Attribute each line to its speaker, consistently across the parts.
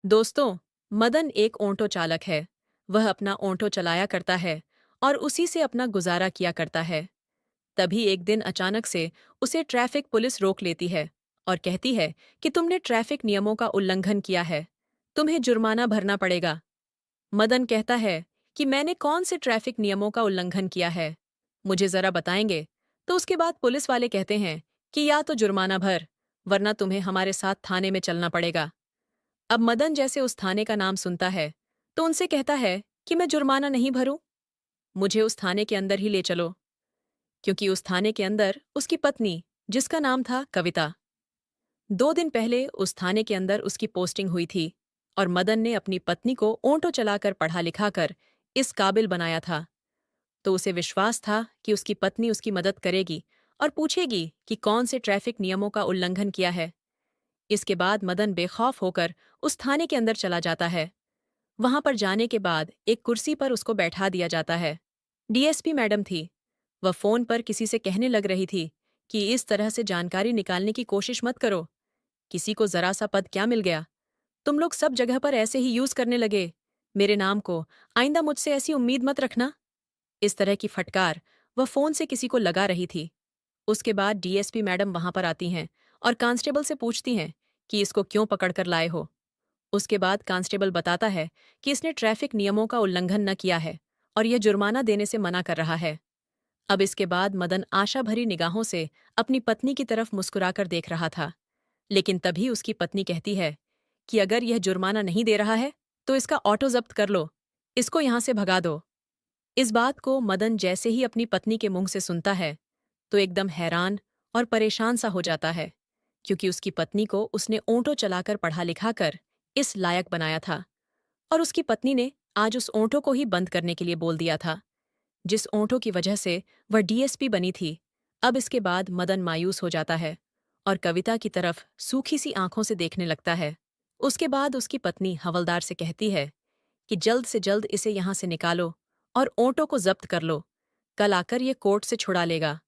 Speaker 1: दोस्तों, मदन एक ऑटो चालक है। वह अपना ऑटो चलाया करता है और उसी से अपना गुजारा किया करता है। तभी एक दिन अचानक से उसे ट्रैफिक पुलिस रोक लेती है और कहती है कि तुमने ट्रैफिक नियमों का उल्लंघन किया है। तुम्हें जुर्माना भरना पड़ेगा। मदन कहता है कि मैंने कौन से ट्रैफिक नियमों का उल्लंघन किया है? मुझे जरा बताएंगे? तो उसके बाद पुलिस वाले कहते हैं कि या तो जुर्माना भर, वरना तुम्हें हमारे साथ थाने में चलना पड़ेगा। अब मदन जैसे उस थाने का नाम सुनता है तो उनसे कहता है कि मैं जुर्माना नहीं भरूं, मुझे उस थाने के अंदर ही ले चलो। क्योंकि उस थाने के अंदर उसकी पत्नी, जिसका नाम था कविता, 2 दिन पहले उस थाने के अंदर उसकी पोस्टिंग हुई थी और मदन ने अपनी पत्नी को ऑटो चलाकर पढ़ा लिखा कर इस काबिल बनाया था। तो उसे विश्वास था कि उसकी पत्नी उसकी मदद करेगी और पूछेगी कि कौन से ट्रैफिक नियमों का उल्लंघन किया है। इसके बाद मदन बेखौफ होकर उस थाने के अंदर चला जाता है। वहां पर जाने के बाद एक कुर्सी पर उसको बैठा दिया जाता है। डीएसपी मैडम थी। वह फोन पर किसी से कहने लग रही थी कि इस तरह से जानकारी निकालने की कोशिश मत करो। किसी को जरा सा पद क्या मिल गया, तुम लोग सब जगह पर ऐसे ही यूज करने लगे मेरे नाम को। आइंदा मुझसे ऐसी उम्मीद मत रखना। इस तरह की फटकार वह फोन से किसी को लगा रही थी। उसके बाद डीएसपी मैडम वहां पर आती हैं और कांस्टेबल से पूछती हैं कि इसको क्यों पकड़ कर लाए हो। उसके बाद कांस्टेबल बताता है कि इसने ट्रैफिक नियमों का उल्लंघन न किया है और यह जुर्माना देने से मना कर रहा है। अब इसके बाद मदन आशा भरी निगाहों से अपनी पत्नी की तरफ मुस्कुराकर देख रहा था। लेकिन तभी उसकी पत्नी कहती है कि अगर यह जुर्माना नहीं दे रहा है तो इसका ऑटो जब्त कर लो, इसको यहां से भगा दो। इस बात को मदन जैसे ही अपनी पत्नी के मुंह से सुनता है तो एकदम हैरान और परेशान सा हो जाता है, क्योंकि उसकी पत्नी को उसने ऑटो चलाकर पढ़ा लिखा कर इस लायक बनाया था और उसकी पत्नी ने आज उस ऑटो को ही बंद करने के लिए बोल दिया था, जिस ऑटो की वजह से वह डीएसपी बनी थी। अब इसके बाद मदन मायूस हो जाता है और कविता की तरफ सूखी सी आंखों से देखने लगता है। उसके बाद उसकी पत्नी हवलदार से कहती है कि जल्द से जल्द इसे यहां से निकालो और ऑटो को जब्त कर लो। कल आकर ये कोर्ट से छुड़ा लेगा।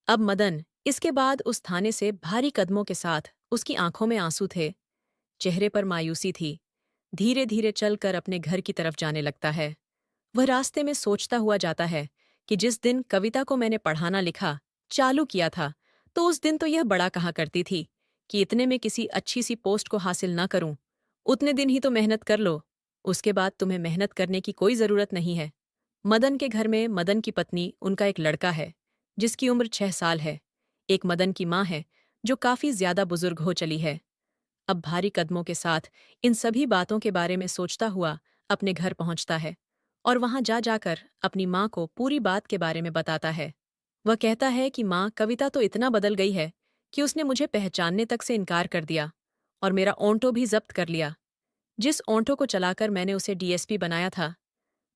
Speaker 1: अब मदन इसके बाद उस थाने से भारी कदमों के साथ, उसकी आंखों में आंसू थे, चेहरे पर मायूसी थी, धीरे धीरे चलकर अपने घर की तरफ जाने लगता है। वह रास्ते में सोचता हुआ जाता है कि जिस दिन कविता को मैंने पढ़ाना लिखा चालू किया था, तो उस दिन तो यह बड़ा कहा करती थी कि इतने में किसी अच्छी सी पोस्ट को हासिल न करूं। उतने दिन ही तो मेहनत कर लो, उसके बाद तुम्हें मेहनत करने की कोई जरूरत नहीं है। मदन के घर में मदन की पत्नी, उनका एक लड़का है जिसकी उम्र 6 साल है। एक मदन की माँ है जो काफी ज्यादा बुजुर्ग हो चली है। अब भारी कदमों के साथ इन सभी बातों के बारे में सोचता हुआ अपने घर पहुंचता है और वहां जा जाकर अपनी माँ को पूरी बात के बारे में बताता है। वह कहता है कि माँ, कविता तो इतना बदल गई है कि उसने मुझे पहचानने तक से इनकार कर दिया और मेरा ऑटो भी जब्त कर लिया, जिस ऑटो को चलाकर मैंने उसे डीएसपी बनाया था।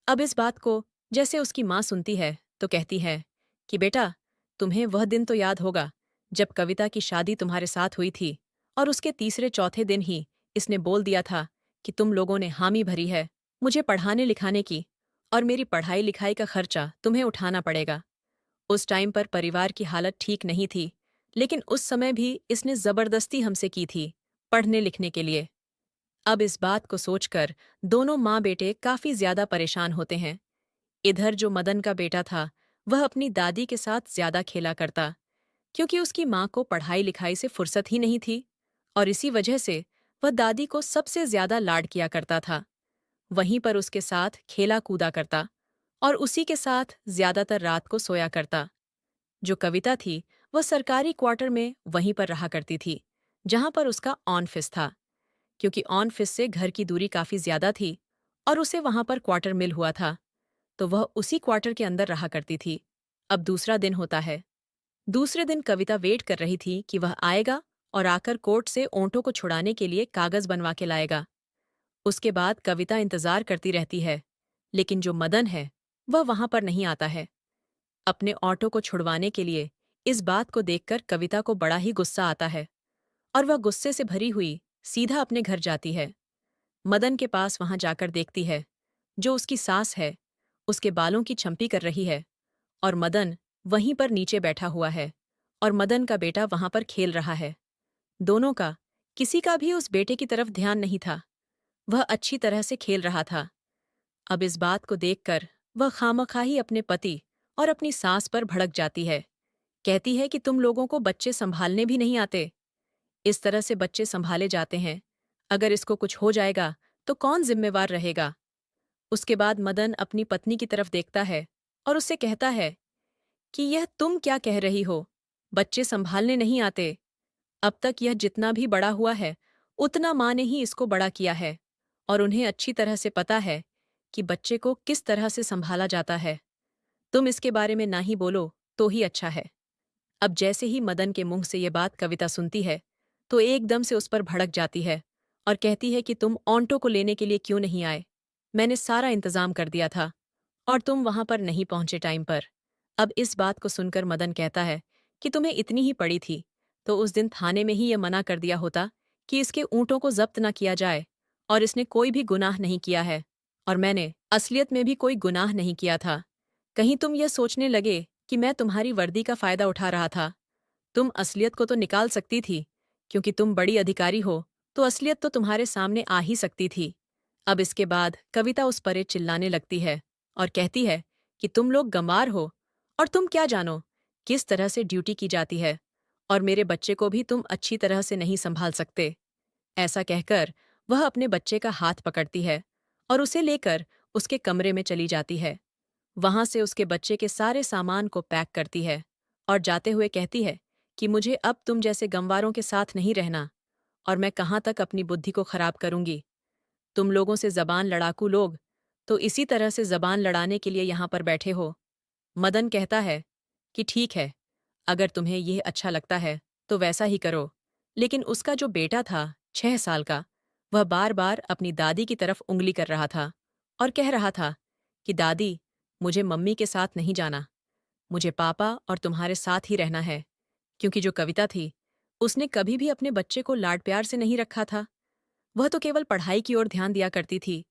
Speaker 1: अब इस बात को जैसे उसकी माँ सुनती है तो कहती है कि बेटा, तुम्हें वह दिन तो याद होगा जब कविता की शादी तुम्हारे साथ हुई थी और उसके तीसरे चौथे दिन ही इसने बोल दिया था कि तुम लोगों ने हामी भरी है मुझे पढ़ाने लिखाने की और मेरी पढ़ाई लिखाई का खर्चा तुम्हें उठाना पड़ेगा। उस टाइम पर परिवार की हालत ठीक नहीं थी, लेकिन उस समय भी इसने जबरदस्ती हमसे की थी पढ़ने लिखने के लिए। अब इस बात को सोचकर दोनों माँ बेटे काफी ज्यादा परेशान होते हैं। इधर जो मदन का बेटा था वह अपनी दादी के साथ ज्यादा खेला करता, क्योंकि उसकी माँ को पढ़ाई लिखाई से फुर्सत ही नहीं थी और इसी वजह से वह दादी को सबसे ज्यादा लाड किया करता था। वहीं पर उसके साथ खेला कूदा करता और उसी के साथ ज्यादातर रात को सोया करता। जो कविता थी वह सरकारी क्वार्टर में वहीं पर रहा करती थी जहां पर उसका ऑफिस था, क्योंकि ऑफिस से घर की दूरी काफी ज्यादा थी और उसे वहां पर क्वार्टर मिल हुआ था, तो वह उसी क्वार्टर के अंदर रहा करती थी। अब दूसरा दिन होता है। दूसरे दिन कविता वेट कर रही थी कि वह आएगा और आकर कोर्ट से ऑटो को छुड़ाने के लिए कागज बनवा के लाएगा। उसके बाद कविता इंतजार करती रहती है, लेकिन जो मदन है वह वहां पर नहीं आता है अपने ऑटो को छुड़वाने के लिए। इस बात को देखकर कविता को बड़ा ही गुस्सा आता है और वह गुस्से से भरी हुई सीधा अपने घर जाती है। मदन के पास वहां जाकर देखती है जो उसकी सास है उसके बालों की छंपी कर रही है और मदन वहीं पर नीचे बैठा हुआ है और मदन का बेटा वहां पर खेल रहा है। दोनों का, किसी का भी उस बेटे की तरफ ध्यान नहीं था। वह अच्छी तरह से खेल रहा था। अब इस बात को देखकर वह खामखा ही अपने पति और अपनी सास पर भड़क जाती है। कहती है कि तुम लोगों को बच्चे संभालने भी नहीं आते। इस तरह से बच्चे संभाले जाते हैं। अगर इसको कुछ हो जाएगा तो कौन जिम्मेवार रहेगा? उसके बाद मदन अपनी पत्नी की तरफ देखता है और उससे कहता है कि यह तुम क्या कह रही हो? बच्चे संभालने नहीं आते। अब तक यह जितना भी बड़ा हुआ है, उतना माँ ने ही इसको बड़ा किया है और उन्हें अच्छी तरह से पता है कि बच्चे को किस तरह से संभाला जाता है। तुम इसके बारे में ना ही बोलो तो ही अच्छा है। अब जैसे ही मदन के मुंह से ये बात कविता सुनती है, तो एकदम से उस पर भड़क जाती है और कहती है कि तुम ऑन्टो को लेने के लिए क्यों नहीं आए? मैंने सारा इंतजाम कर दिया था और तुम वहां पर नहीं पहुंचे टाइम पर। अब इस बात को सुनकर मदन कहता है कि तुम्हें इतनी ही पड़ी थी, तो उस दिन थाने में ही ये मना कर दिया होता कि इसके ऊँटों को जब्त न किया जाए और इसने कोई भी गुनाह नहीं किया है और मैंने असलियत में भी कोई गुनाह नहीं किया था। कहीं तुम यह सोचने लगे कि मैं तुम्हारी वर्दी का फायदा उठा रहा था। तुम असलियत को तो निकाल सकती थी, क्योंकि तुम बड़ी अधिकारी हो, तो असलियत तो तुम्हारे सामने आ ही सकती थी। अब इसके बाद कविता उस पर चिल्लाने लगती है और कहती है कि तुम लोग गंवार हो और तुम क्या जानो किस तरह से ड्यूटी की जाती है, और मेरे बच्चे को भी तुम अच्छी तरह से नहीं संभाल सकते। ऐसा कहकर वह अपने बच्चे का हाथ पकड़ती है और उसे लेकर उसके कमरे में चली जाती है। वहां से उसके बच्चे के सारे सामान को पैक करती है और जाते हुए कहती है कि मुझे अब तुम जैसे गंवारों के साथ नहीं रहना, और मैं कहाँ तक अपनी बुद्धि को खराब करूंगी। तुम लोगों से जबान लड़ाकू लोग तो इसी तरह से जबान लड़ाने के लिए यहाँ पर बैठे हो। मदन कहता है कि ठीक है, अगर तुम्हें यह अच्छा लगता है तो वैसा ही करो। लेकिन उसका जो बेटा था 6 साल का, वह बार बार अपनी दादी की तरफ उंगली कर रहा था और कह रहा था कि दादी, मुझे मम्मी के साथ नहीं जाना, मुझे पापा और तुम्हारे साथ ही रहना है। क्योंकि जो कविता थी, उसने कभी भी अपने बच्चे को लाड प्यार से नहीं रखा था। वह तो केवल पढ़ाई की ओर ध्यान दिया करती थी।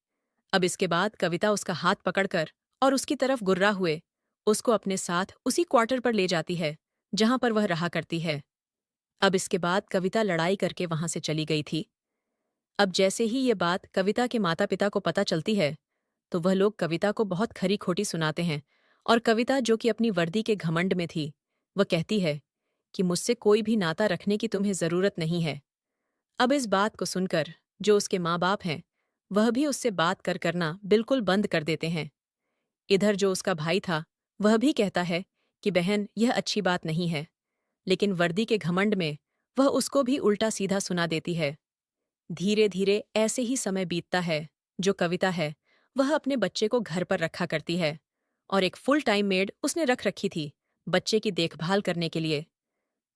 Speaker 1: अब इसके बाद कविता उसका हाथ पकड़कर और उसकी तरफ गुर्रा हुए उसको अपने साथ उसी क्वार्टर पर ले जाती है जहां पर वह रहा करती है। अब इसके बाद कविता लड़ाई करके वहां से चली गई थी। अब जैसे ही ये बात कविता के माता पिता को पता चलती है, तो वह लोग कविता को बहुत खरी खोटी सुनाते हैं और कविता, जो कि अपनी वर्दी के घमंड में थी, वह कहती है कि मुझसे कोई भी नाता रखने की तुम्हें जरूरत नहीं है। अब इस बात को सुनकर जो उसके माँ बाप हैं, वह भी उससे बात करना बिल्कुल बंद कर देते हैं। इधर जो उसका भाई था, वह भी कहता है कि बहन, यह अच्छी बात नहीं है, लेकिन वर्दी के घमंड में वह उसको भी उल्टा सीधा सुना देती है। धीरे धीरे ऐसे ही समय बीतता है। जो कविता है, वह अपने बच्चे को घर पर रखा करती है और एक फुल टाइम मेड उसने रख रखी थी बच्चे की देखभाल करने के लिए।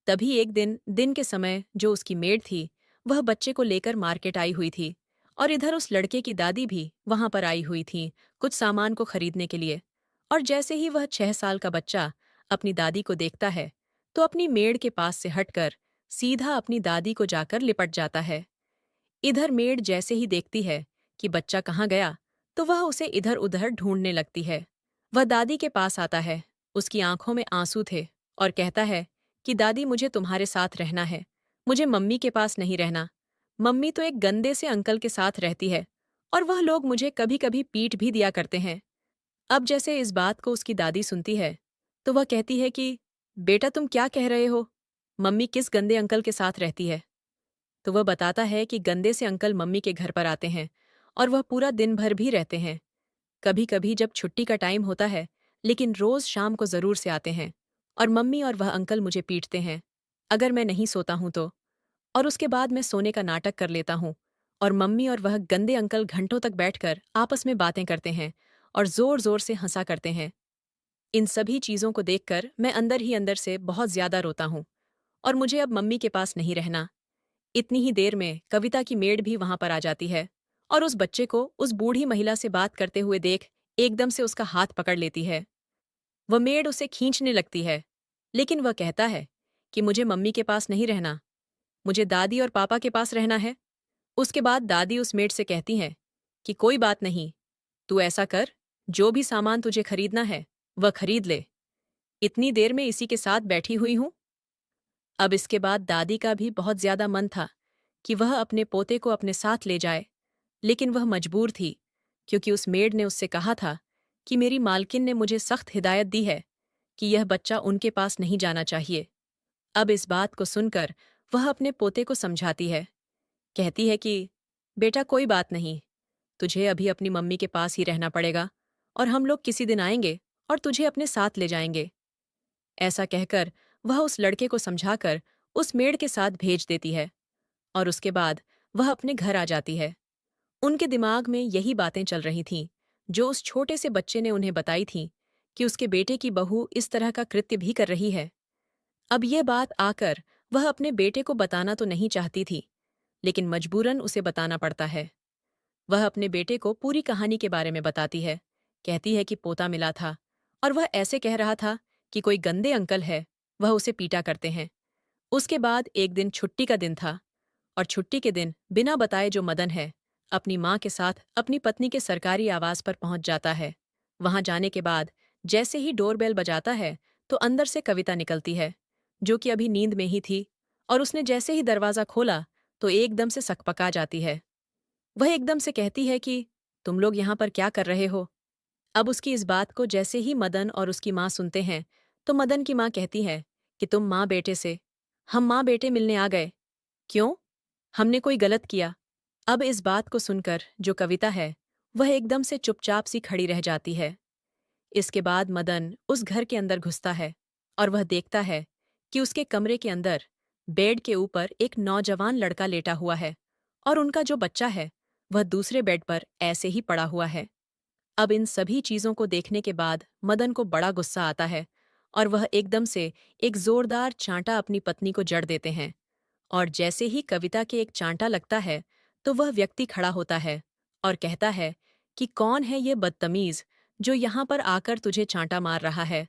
Speaker 1: तभी एक दिन दिन के समय जो उसकी मेड थी, वह बच्चे को लेकर मार्केट आई हुई थी और इधर उस लड़के की दादी भी वहां पर आई हुई थी कुछ सामान को खरीदने के लिए। और जैसे ही वह 6 साल का बच्चा अपनी दादी को देखता है, तो अपनी मेड के पास से हटकर सीधा अपनी दादी को जाकर लिपट जाता है। इधर मेड जैसे ही देखती है कि बच्चा कहाँ गया, तो वह उसे इधर उधर ढूंढने लगती है। वह दादी के पास आता है, उसकी आंखों में आंसू थे, और कहता है कि दादी, मुझे तुम्हारे साथ रहना है, मुझे मम्मी के पास नहीं रहना। मम्मी तो एक गंदे से अंकल के साथ रहती है और वह लोग मुझे कभी कभी पीट भी दिया करते हैं। अब जैसे इस बात को उसकी दादी सुनती है, तो वह कहती है कि बेटा, तुम क्या कह रहे हो? मम्मी किस गंदे अंकल के साथ रहती है? तो वह बताता है कि गंदे से अंकल मम्मी के घर पर आते हैं और वह पूरा दिन भर भी रहते हैं। कभी कभी जब छुट्टी का टाइम होता है, लेकिन रोज शाम को जरूर से आते हैं और मम्मी और वह अंकल मुझे पीटते हैं अगर मैं नहीं सोता हूं तो। और उसके बाद मैं सोने का नाटक कर लेता हूँ और मम्मी और वह गंदे अंकल घंटों तक बैठकर आपस में बातें करते हैं और जोर जोर से हंसा करते हैं। इन सभी चीजों को देखकर मैं अंदर ही अंदर से बहुत ज्यादा रोता हूँ और मुझे अब मम्मी के पास नहीं रहना। इतनी ही देर में कविता की मेड भी वहां पर आ जाती है और उस बच्चे को उस बूढ़ी महिला से बात करते हुए देख एकदम से उसका हाथ पकड़ लेती है। वह मेड उसे खींचने लगती है, लेकिन वह कहता है कि मुझे मम्मी के पास नहीं रहना, मुझे दादी और पापा के पास रहना है। उसके बाद दादी उस मेड से कहती हैं कि कोई बात नहीं, तू ऐसा कर, जो भी सामान तुझे खरीदना है वह खरीद ले, इतनी देर में इसी के साथ बैठी हुई हूं। अब इसके बाद दादी का भी बहुत ज्यादा मन था कि वह अपने पोते को अपने साथ ले जाए, लेकिन वह मजबूर थी, क्योंकि उस मेड ने उससे कहा था कि मेरी मालकिन ने मुझे सख्त हिदायत दी है कि यह बच्चा उनके पास नहीं जाना चाहिए। अब इस बात को सुनकर वह अपने पोते को समझाती है। कहती है कि बेटा कोई बात नहीं, तुझे अभी अपनी मम्मी के पास ही रहना पड़ेगा और हम लोग किसी दिन आएंगे और तुझे अपने साथ ले जाएंगे। ऐसा कहकर वह उस लड़के को समझाकर उस मेड के साथ भेज देती है और उसके बाद वह अपने घर आ जाती है। उनके दिमाग में यही बातें चल रही थीं जो उस छोटे से बच्चे ने उन्हें बताई थीं कि उसके बेटे की बहू इस तरह का कृत्य भी कर रही है। अब यह बात आकर वह अपने बेटे को बताना तो नहीं चाहती थी, लेकिन मजबूरन उसे बताना पड़ता है। वह अपने बेटे को पूरी कहानी के बारे में बताती है। कहती है कि पोता मिला था और वह ऐसे कह रहा था कि कोई गंदे अंकल है, वह उसे पीटा करते हैं। उसके बाद एक दिन छुट्टी का दिन था और छुट्टी के दिन बिना बताए जो मदन है अपनी माँ के साथ अपनी पत्नी के सरकारी आवास पर पहुंच जाता है। वहां जाने के बाद जैसे ही डोरबेल बजाता है तो अंदर से कविता निकलती है, जो कि अभी नींद में ही थी, और उसने जैसे ही दरवाज़ा खोला तो एकदम से सकपका जाती है। वह एकदम से कहती है कि तुम लोग यहाँ पर क्या कर रहे हो? अब उसकी इस बात को जैसे ही मदन और उसकी माँ सुनते हैं तो मदन की माँ कहती है कि तुम माँ बेटे से, हम माँ बेटे मिलने आ गए। क्यों? हमने कोई गलत किया? अब इस बात को सुनकर जो कविता है वह एकदम से चुपचाप सी खड़ी रह जाती है। इसके बाद मदन उस घर के अंदर घुसता है और वह देखता है कि उसके कमरे के अंदर बेड के ऊपर एक नौजवान लड़का लेटा हुआ है और उनका जो बच्चा है वह दूसरे बेड पर ऐसे ही पड़ा हुआ है। अब इन सभी चीजों को देखने के बाद मदन को बड़ा गुस्सा आता है और वह एकदम से एक जोरदार चांटा अपनी पत्नी को जड़ देते हैं। और जैसे ही कविता के एक चांटा लगता है तो वह व्यक्ति खड़ा होता है और कहता है कि कौन है ये बदतमीज जो यहाँ पर आकर तुझे चांटा मार रहा है।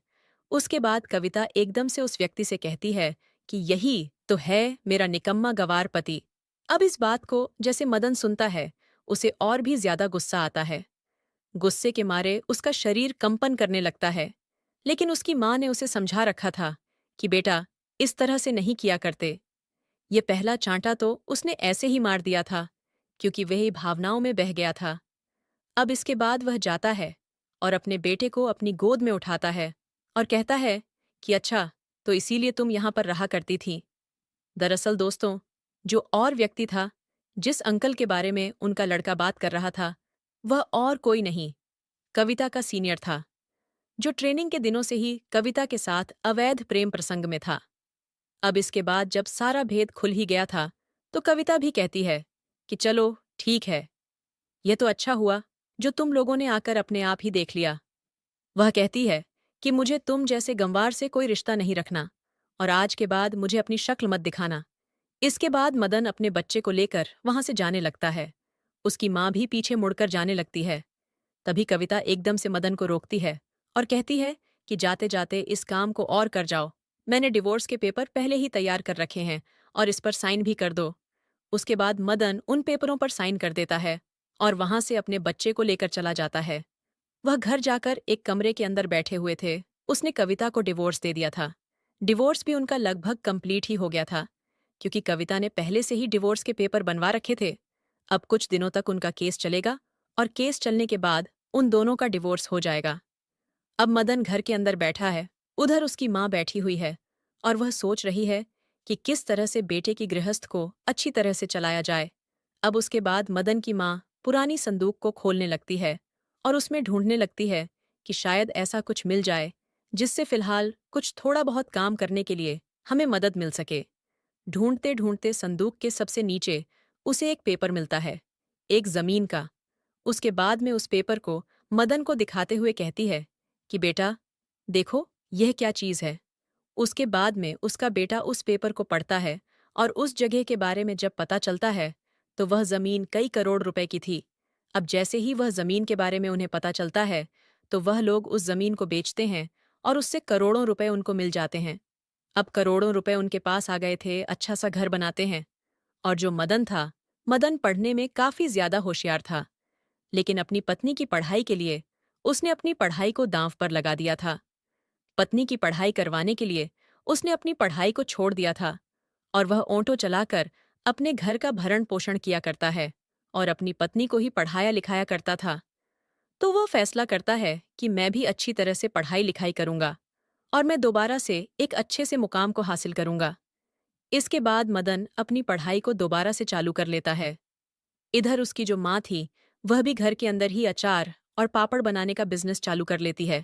Speaker 1: उसके बाद कविता एकदम से उस व्यक्ति से कहती है कि यही तो है मेरा निकम्मा गवार पति। अब इस बात को जैसे मदन सुनता है उसे और भी ज्यादा गुस्सा आता है। गुस्से के मारे उसका शरीर कंपन करने लगता है, लेकिन उसकी माँ ने उसे समझा रखा था कि बेटा इस तरह से नहीं किया करते। ये पहला चांटा तो उसने ऐसे ही मार दिया था, क्योंकि वह भावनाओं में बह गया था। अब इसके बाद वह जाता है और अपने बेटे को अपनी गोद में उठाता है और कहता है कि अच्छा, तो इसीलिए तुम यहाँ पर रहा करती थी। दरअसल दोस्तों, जो और व्यक्ति था, जिस अंकल के बारे में उनका लड़का बात कर रहा था, वह और कोई नहीं, कविता का सीनियर था, जो ट्रेनिंग के दिनों से ही कविता के साथ अवैध प्रेम प्रसंग में था। अब इसके बाद जब सारा भेद खुल ही गया था तो कविता भी कहती है कि चलो ठीक है, यह तो अच्छा हुआ जो तुम लोगों ने आकर अपने आप ही देख लिया। वह कहती है कि मुझे तुम जैसे गंवार से कोई रिश्ता नहीं रखना और आज के बाद मुझे अपनी शक्ल मत दिखाना। इसके बाद मदन अपने बच्चे को लेकर वहां से जाने लगता है। उसकी माँ भी पीछे मुड़कर जाने लगती है। तभी कविता एकदम से मदन को रोकती है और कहती है कि जाते जाते इस काम को और कर जाओ। मैंने डिवोर्स के पेपर पहले ही तैयार कर रखे हैं और इस पर साइन भी कर दो। उसके बाद मदन उन पेपरों पर साइन कर देता है और वहां से अपने बच्चे को लेकर चला जाता है। वह घर जाकर एक कमरे के अंदर बैठे हुए थे। उसने कविता को डिवोर्स दे दिया था। डिवोर्स भी उनका लगभग कंप्लीट ही हो गया था, क्योंकि कविता ने पहले से ही डिवोर्स के पेपर बनवा रखे थे। अब कुछ दिनों तक उनका केस चलेगा और केस चलने के बाद उन दोनों का डिवोर्स हो जाएगा। अब मदन घर के अंदर बैठा है, उधर उसकी माँ बैठी हुई है और वह सोच रही है कि किस तरह से बेटे की गृहस्थ को अच्छी तरह से चलाया जाए। अब उसके बाद मदन की माँ पुरानी संदूक को खोलने लगती है और उसमें ढूंढने लगती है कि शायद ऐसा कुछ मिल जाए जिससे फिलहाल कुछ थोड़ा बहुत काम करने के लिए हमें मदद मिल सके। ढूंढते ढूंढते संदूक के सबसे नीचे उसे एक पेपर मिलता है, एक जमीन का। उसके बाद में उस पेपर को मदन को दिखाते हुए कहती है कि बेटा देखो, यह क्या चीज है। उसके बाद में उसका बेटा उस पेपर को पढ़ता है और उस जगह के बारे में जब पता चलता है तो वह जमीन कई करोड़ रुपए की थी। अब जैसे ही वह जमीन के बारे में उन्हें पता चलता है तो वह लोग उस जमीन को बेचते हैं और उससे करोड़ों रुपए उनको मिल जाते हैं। अब करोड़ों रुपए उनके पास आ गए थे, अच्छा सा घर बनाते हैं। और जो मदन था, मदन पढ़ने में काफी ज्यादा होशियार था, लेकिन अपनी पत्नी की पढ़ाई के लिए उसने अपनी पढ़ाई को दांव पर लगा दिया था। पत्नी की पढ़ाई करवाने के लिए उसने अपनी पढ़ाई को छोड़ दिया था और वह ऑटो चलाकर अपने घर का भरण पोषण किया करता है और अपनी पत्नी को ही पढ़ाया लिखाया करता था। तो वह फैसला करता है कि मैं भी अच्छी तरह से पढ़ाई लिखाई करूंगा और मैं दोबारा से एक अच्छे से मुकाम को हासिल करूंगा। इसके बाद मदन अपनी पढ़ाई को दोबारा से चालू कर लेता है। इधर उसकी जो माँ थी, वह भी घर के अंदर ही अचार और पापड़ बनाने का बिजनेस चालू कर लेती है।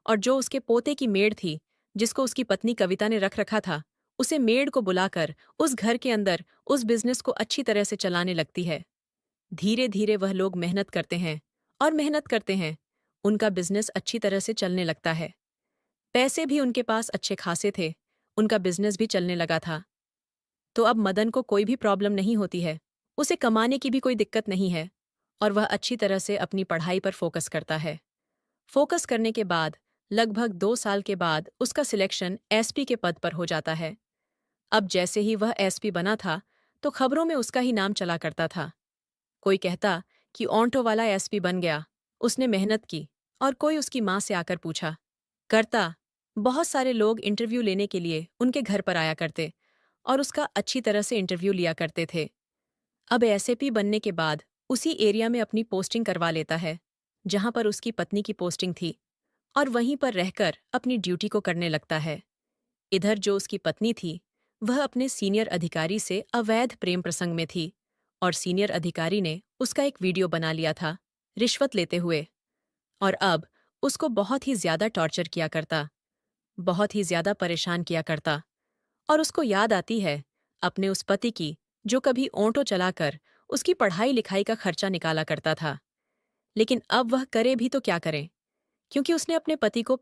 Speaker 1: और जो उसके पोते की मेड थी, जिसको उसकी पत्नी कविता ने रख रखा था, उसे मेड को बुलाकर उस घर के अंदर उस बिजनेस को अच्छी तरह से चलाने लगती है। धीरे धीरे वह लोग मेहनत करते हैं और मेहनत करते हैं। उनका बिजनेस अच्छी तरह से चलने लगता है। पैसे भी उनके पास अच्छे खासे थे। उनका बिजनेस भी चलने लगा था। तो अब मदन को कोई भी प्रॉब्लम नहीं होती है। उसे कमाने की भी कोई दिक्कत नहीं है और वह अच्छी तरह से अपनी पढ़ाई पर फोकस करता है। फोकस करने के बाद लगभग 2 साल के बाद उसका सिलेक्शन एसपी के पद पर हो जाता है। अब जैसे ही वह एसपी बना था, तो खबरों में उसका ही नाम चला करता था। कोई कहता कि ऑन्टो वाला एसपी बन गया, उसने मेहनत की। और कोई उसकी माँ से आकर पूछा करता। बहुत सारे लोग इंटरव्यू लेने के लिए उनके घर पर आया करते और उसका अच्छी तरह से इंटरव्यू लिया करते थे। अब एसएपी बनने के बाद उसी एरिया में अपनी पोस्टिंग करवा लेता है, जहां पर उसकी पत्नी की पोस्टिंग थी, और वहीं पर रहकर अपनी ड्यूटी को करने लगता है। इधर जो उसकी पत्नी थी, वह अपने सीनियर अधिकारी से अवैध प्रेम प्रसंग में थी और सीनियर अधिकारी ने उसका एक वीडियो बना लिया था, रिश्वत लेते हुए। और अब उसको बहुत ही ज्यादा टॉर्चर किया करता, बहुत ही ज्यादा परेशान किया करता। और उसको याद आती है अपने उस पति की, जो कभी ऑटो चलाकर उसकी पढ़ाई लिखाई का खर्चा निकाला करता था। लेकिन अब वह करे भी तो क्या करे, क्योंकि उसने अपने पति को